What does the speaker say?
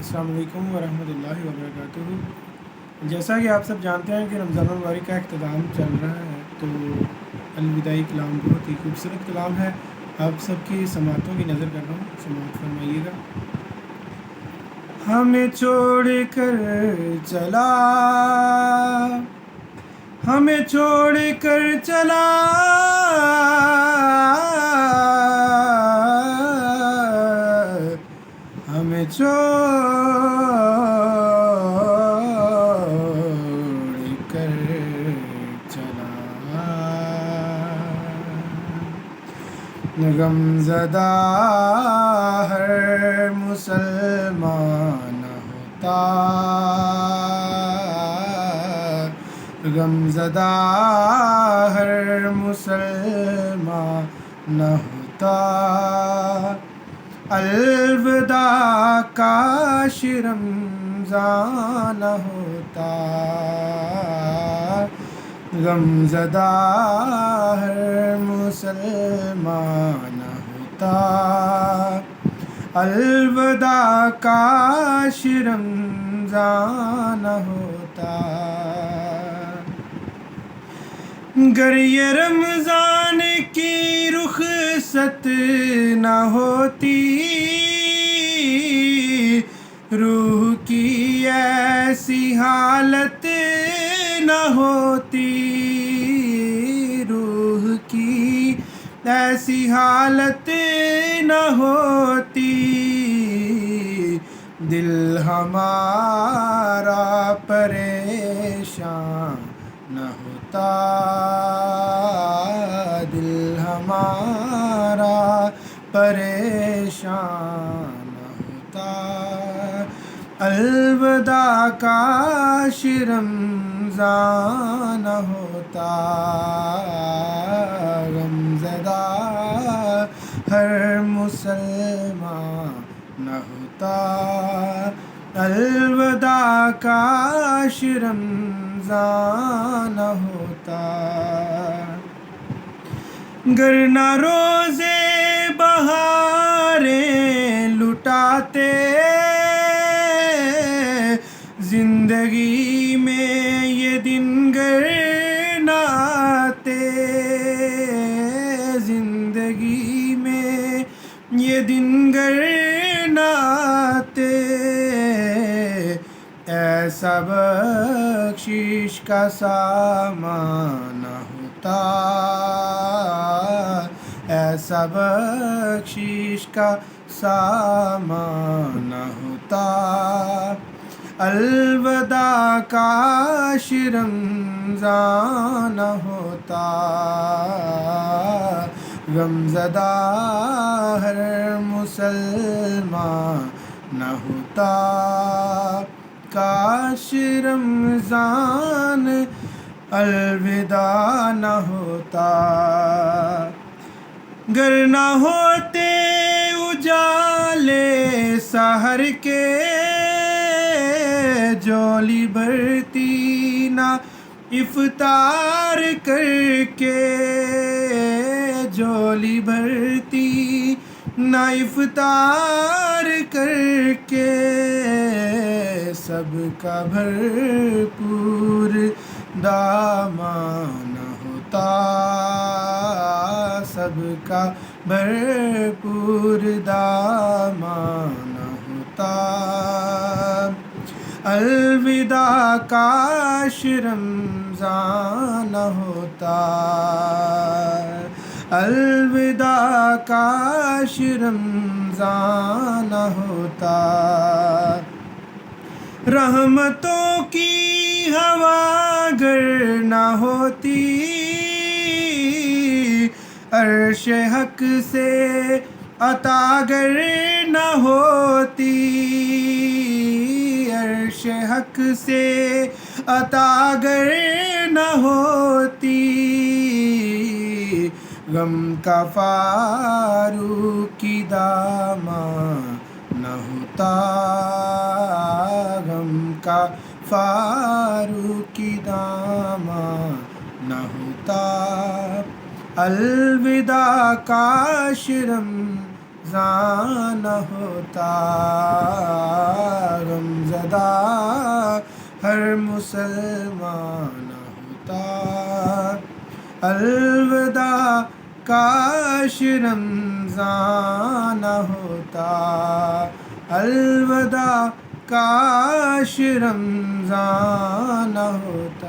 السلام علیکم ورحمۃ اللہ وبرکاتہ۔ جیسا کہ آپ سب جانتے ہیں کہ رمضان المبارک کا اختتام چل رہا ہے، تو الوداعی کلام بہت ہی خوبصورت کلام ہے، آپ سب کی سماعتوں کی نظر کر رہا ہوں، سماعت فرمائیے گا۔ ہمیں چھوڑ کر چلا، ہمیں چھوڑ کر چلا، ہمیں چھوڑ کر چلا، غم زدہ ہر مسلمان ہوتا، غم زدہ ہر مسلمان نہ ہوتا، الوداع کاش رمضان ہوتا، غم زدہ ہر مسلمان ہوتا، الوداع کاش رمضان ہوتا، گر یہ رمضان کی رخصت نہ ہوتی، روح کی ایسی حالت نہ ہوتی، روح کی ایسی حالت نہ ہوتی، دل ہمارا پریشان نہ ہوتا، دل ہمارا پریشان نہ ہوتا، الوداع کاش رمضان ہوتا، غم زدہ ہر مسلمان نہ ہوتا، الوداع کاش رمضان ہوتا، گر نہ روزے بہاریں لٹاتے، زندگی میں یہ دن گر نہ آتے، زندگی میں یہ دن گر نہ آتے، ایسا بخشش کا سامان نہ ہوتا، ایسا بخشش کا سامان نہ ہوتا، الوداع کاش رمضان ہوتا، غم زدہ ہر مسلمان نہ ہوتا، کاش رمضان الوداع نہ ہوتا، گر نہ ہوتے اجالے سحر کے، جھولی بھرتی نہ افطار کر کے، جھولی بھرتی نہ افطار کر کے، سب کا بھرپور دامان ہوتا، سب کا بھرپور دامان ہوتا، الوداع کاش رمضان ہوتا، الوداع کاش رمضان ہوتا، رحمتوں کی ہوا گر نہ ہوتی، عرش حق سے عطا گر نہ ہوتی، عرش حق سے عطا گر نہ ہوتی، غم کا فاروقی دامن نہ ہوتا، غم کا فاروقی دامن نہ ہوتا، الوداع کاش رمضان ہوتا، ہر مسلمان ہوتا، الوداع کاش رمضان نہ ہوتا، الوداع کاش رمضان نہ ہوتا۔